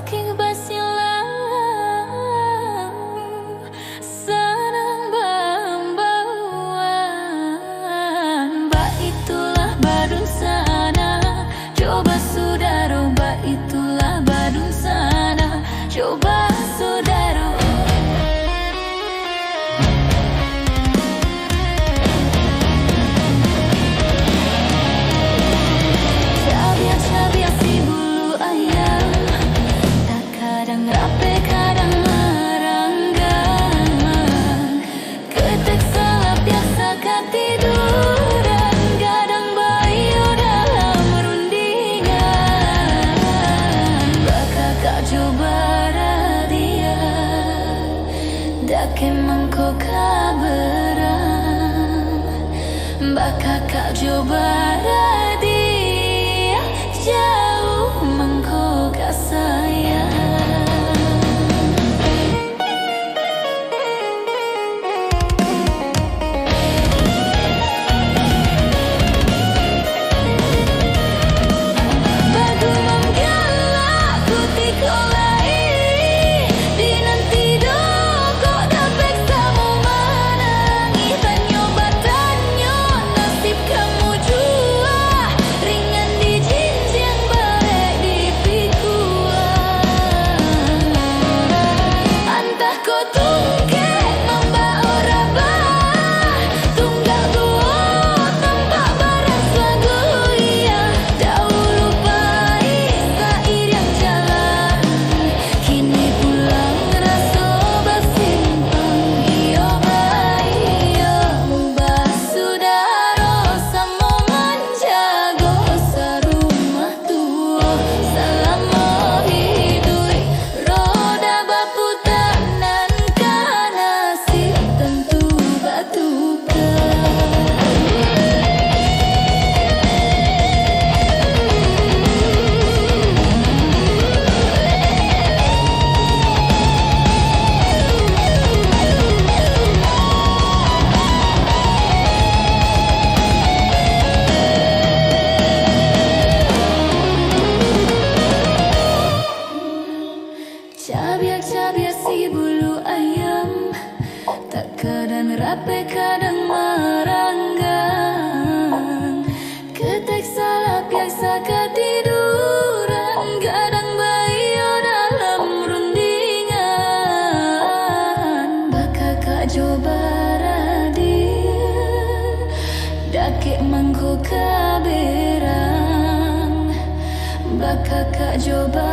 saking basilau senang bambauan. Mbak itulah badung sana, coba saudara. Mbak itulah badung sana, coba saudara. Cabiak-cabiak si bulu ayam, tak kadang rapi kadang meranggang. Ketek salah biasa ketiduran, kadang bayo dalam rundingan. Bakakak coba dia, dak emang kau kabarang. Bakakak coba dia, jauh mengkau sayang. Bagu menggalak putih kolai, dinanti doko dapek sama menangi. Tanyo batanyo nasib kamu jua, ringan di jinjang barek di pikuan. Antah kau tungkek membak ora bah, tunggal gua tempat baras lagu iya. Dahulu pahit sair yang jalan, kini pulang rasa bersimpang. Iyo bayo mbah saudara sama menjaga sarumah tua selama hidup. Roda baputan nan kanasih tentu batukan. Cabiak-cabiak si bulu ayam, tak kadang rapi kadang meranggang. Ketek salah biasa ketiduran, kadang bayo dalam rundingan. Bakakak coba dia, dakik mangko kaberang. Bakakak coba